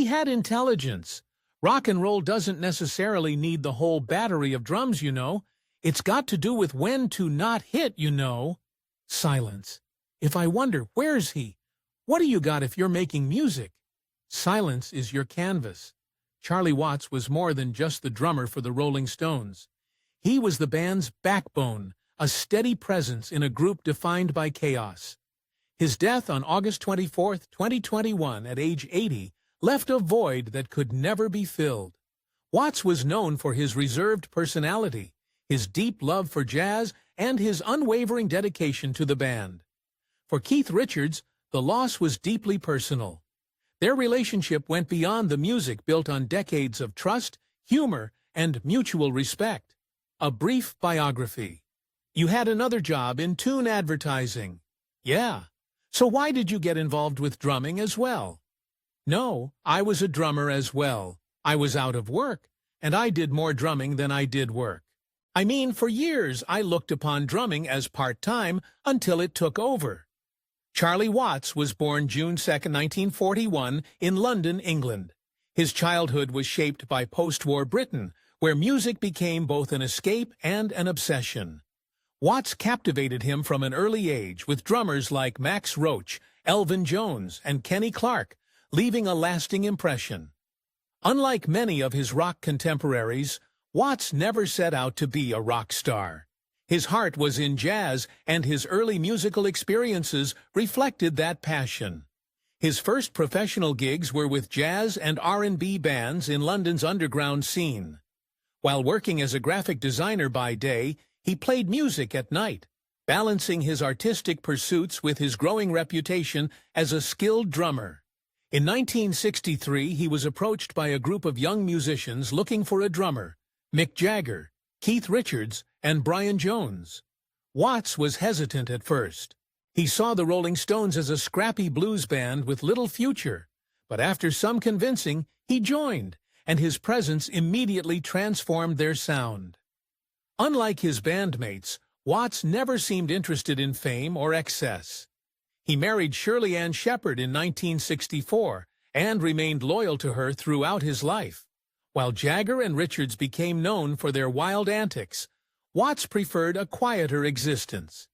He had intelligence. Rock and roll doesn't necessarily need the whole battery of drums, you know. It's got to do with when to not hit, you know. Silence. If I wonder, where's he? What do you got if you're making music? Silence is your canvas. Charlie Watts was more than just the drummer for the Rolling Stones. He was the band's backbone, a steady presence in a group defined by chaos. His death on August 24, 2021, at age 80, left a void that could never be filled. Watts was known for his reserved personality, his deep love for jazz, and his unwavering dedication to the band. For Keith Richards, the loss was deeply personal. Their relationship went beyond the music, built on decades of trust, humor, and mutual respect. A brief biography. You had another job in tune advertising. Yeah. So why did you get involved with drumming as well? No, I was a drummer as well. I was out of work, and I did more drumming than I did work. I mean, for years I looked upon drumming as part-time until it took over. Charlie Watts was born June 2, 1941, in London, England. His childhood was shaped by post-war Britain, where music became both an escape and an obsession. Watts captivated him from an early age with drummers like Max Roach, Elvin Jones, and Kenny Clarke, leaving a lasting impression. Unlike many of his rock contemporaries, Watts never set out to be a rock star. His heart was in jazz, and his early musical experiences reflected that passion. His first professional gigs were with jazz and R&B bands in London's underground scene. While working as a graphic designer by day, he played music at night, balancing his artistic pursuits with his growing reputation as a skilled drummer. In 1963, he was approached by a group of young musicians looking for a drummer: Mick Jagger, Keith Richards, and Brian Jones. Watts was hesitant at first. He saw the Rolling Stones as a scrappy blues band with little future, but after some convincing, he joined, and his presence immediately transformed their sound. Unlike his bandmates, Watts never seemed interested in fame or excess. He married Shirley Ann Shepherd in 1964 and remained loyal to her throughout his life. While Jagger and Richards became known for their wild antics, Watts preferred a quieter existence.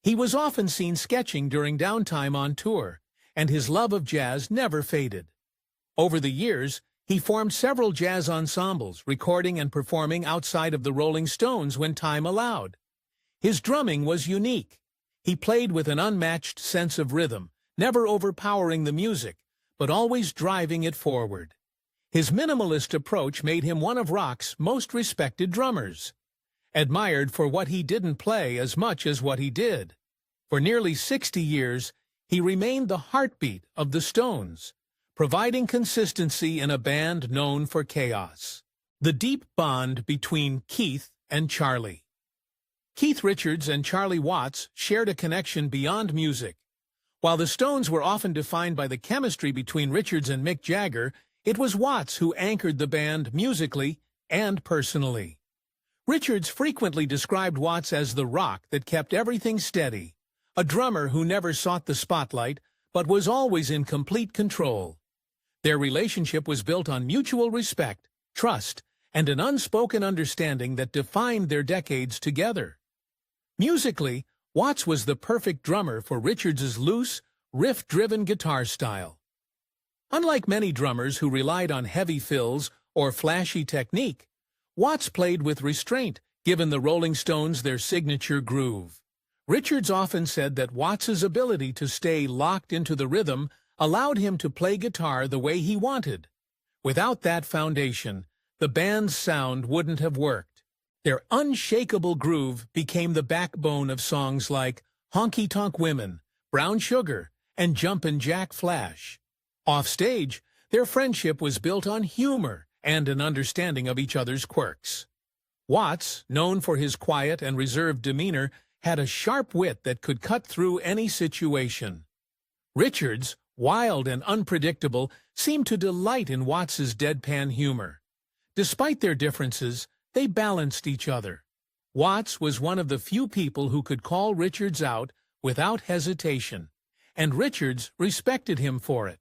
He was often seen sketching during downtime on tour, and his love of jazz never faded. Over the years, he formed several jazz ensembles, recording and performing outside of the Rolling Stones when time allowed. His drumming was unique. He played with an unmatched sense of rhythm, never overpowering the music, but always driving it forward. His minimalist approach made him one of rock's most respected drummers, admired for what he didn't play as much as what he did. For nearly 60 years, he remained the heartbeat of the Stones, providing consistency in a band known for chaos. The deep bond between Keith and Charlie. Keith Richards and Charlie Watts shared a connection beyond music. While the Stones were often defined by the chemistry between Richards and Mick Jagger, it was Watts who anchored the band musically and personally. Richards frequently described Watts as the rock that kept everything steady, a drummer who never sought the spotlight but was always in complete control. Their relationship was built on mutual respect, trust, and an unspoken understanding that defined their decades together. Musically, Watts was the perfect drummer for Richards's loose, riff-driven guitar style. Unlike many drummers who relied on heavy fills or flashy technique, Watts played with restraint, given the Rolling Stones their signature groove. Richards often said that Watts's ability to stay locked into the rhythm allowed him to play guitar the way he wanted. Without that foundation, the band's sound wouldn't have worked. Their unshakable groove became the backbone of songs like Honky Tonk Women, Brown Sugar, and Jumpin' Jack Flash. Offstage, their friendship was built on humor and an understanding of each other's quirks. Watts, known for his quiet and reserved demeanor, had a sharp wit that could cut through any situation. Richards, wild and unpredictable, seemed to delight in Watts's deadpan humor. Despite their differences, they balanced each other. Watts was one of the few people who could call Richards out without hesitation, and Richards respected him for it.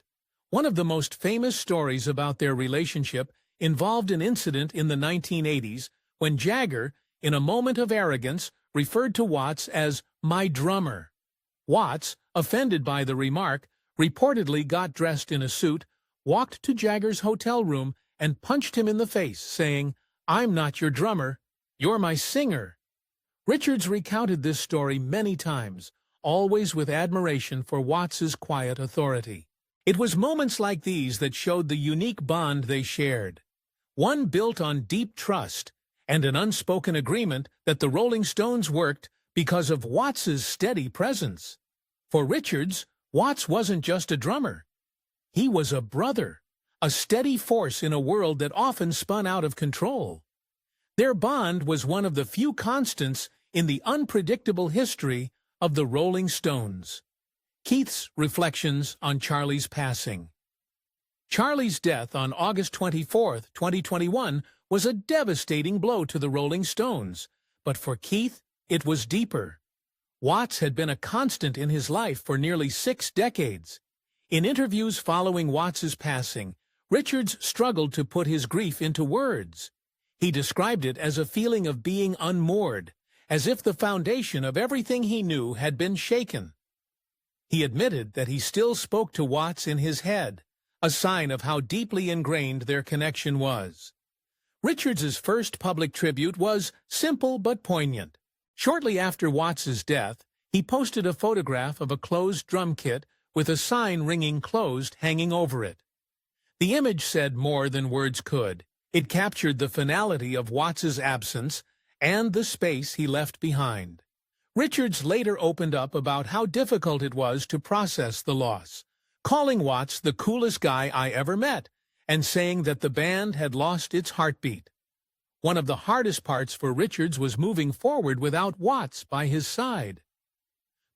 One of the most famous stories about their relationship involved an incident in the 1980s when Jagger, in a moment of arrogance, referred to Watts as "my drummer." Watts, offended by the remark, reportedly got dressed in a suit, walked to Jagger's hotel room, and punched him in the face, saying, "I'm not your drummer, you're my singer." Richards recounted this story many times, always with admiration for Watts's quiet authority. It was moments like these that showed the unique bond they shared, one built on deep trust and an unspoken agreement that the Rolling Stones worked because of Watts's steady presence. For Richards, Watts wasn't just a drummer. He was a brother, a steady force in a world that often spun out of control. Their bond was one of the few constants in the unpredictable history of the Rolling Stones. Keith's reflections on Charlie's passing. Charlie's death on August 24, 2021, was a devastating blow to the Rolling Stones, but for Keith, it was deeper. Watts had been a constant in his life for nearly 6 decades. In interviews following Watts's passing, Richards struggled to put his grief into words. He described it as a feeling of being unmoored, as if the foundation of everything he knew had been shaken. He admitted that he still spoke to Watts in his head, a sign of how deeply ingrained their connection was. Richards's first public tribute was simple but poignant. Shortly after Watts's death, he posted a photograph of a closed drum kit with a sign ringing closed hanging over it. The image said more than words could. It captured the finality of Watts's absence and the space he left behind. Richards later opened up about how difficult it was to process the loss, calling Watts the coolest guy I ever met, and saying that the band had lost its heartbeat. One of the hardest parts for Richards was moving forward without Watts by his side.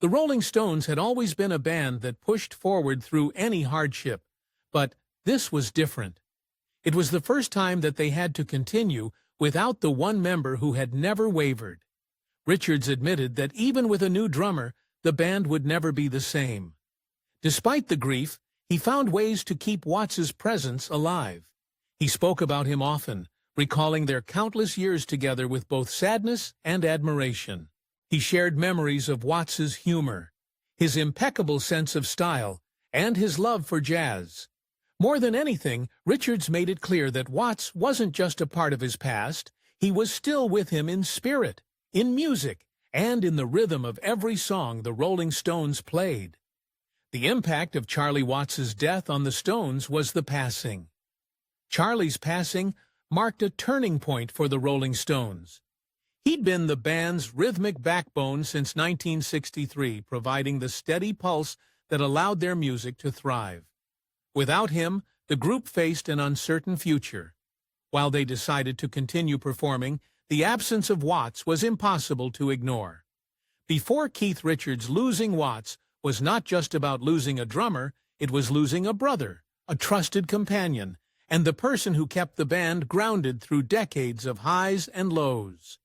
The Rolling Stones had always been a band that pushed forward through any hardship, but this was different. It was the first time that they had to continue without the one member who had never wavered. Richards admitted that even with a new drummer, the band would never be the same. Despite the grief, he found ways to keep Watts's presence alive. He spoke about him often, recalling their countless years together with both sadness and admiration. He shared memories of Watts's humor, his impeccable sense of style, and his love for jazz. More than anything, Richards made it clear that Watts wasn't just a part of his past, he was still with him in spirit, in music, and in the rhythm of every song the Rolling Stones played. The impact of Charlie Watts's death on the Stones was the passing. Charlie's passing marked a turning point for the Rolling Stones. He'd been the band's rhythmic backbone since 1963, providing the steady pulse that allowed their music to thrive. Without him, the group faced an uncertain future. While they decided to continue performing, the absence of Watts was impossible to ignore. Before Keith Richards, losing Watts was not just about losing a drummer, it was losing a brother, a trusted companion, and the person who kept the band grounded through decades of highs and lows.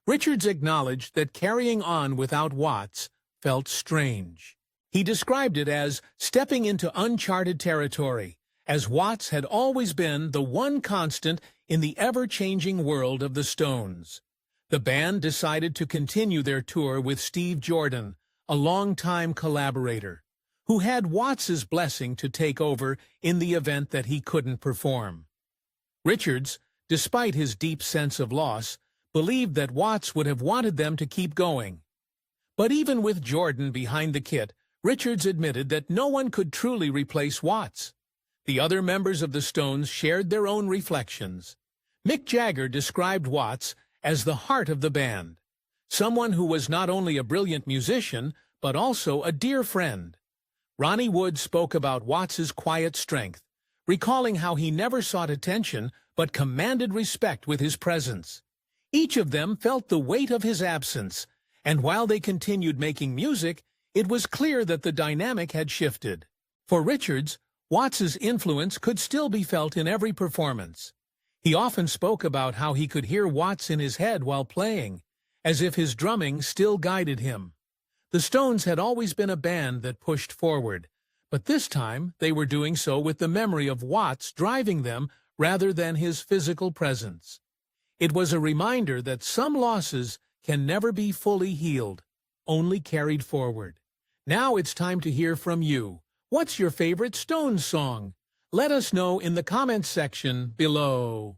Richards acknowledged that carrying on without Watts felt strange. He described it as stepping into uncharted territory, as Watts had always been the one constant in the ever-changing world of the Stones. The band decided to continue their tour with Steve Jordan, a longtime collaborator, who had Watts's blessing to take over in the event that he couldn't perform. Richards, despite his deep sense of loss, believed that Watts would have wanted them to keep going. But even with Jordan behind the kit, Richards admitted that no one could truly replace Watts. The other members of the Stones shared their own reflections. Mick Jagger described Watts as the heart of the band, someone who was not only a brilliant musician, but also a dear friend. Ronnie Wood spoke about Watts's quiet strength, recalling how he never sought attention but commanded respect with his presence. Each of them felt the weight of his absence, and while they continued making music, it was clear that the dynamic had shifted. For Richards, Watts's influence could still be felt in every performance. He often spoke about how he could hear Watts in his head while playing, as if his drumming still guided him. The Stones had always been a band that pushed forward, But this time, they were doing so with the memory of Watts driving them rather than his physical presence. It was a reminder that some losses can never be fully healed, only carried forward. Now it's time to hear from you. What's your favorite Stones song? Let us know in the comments section below.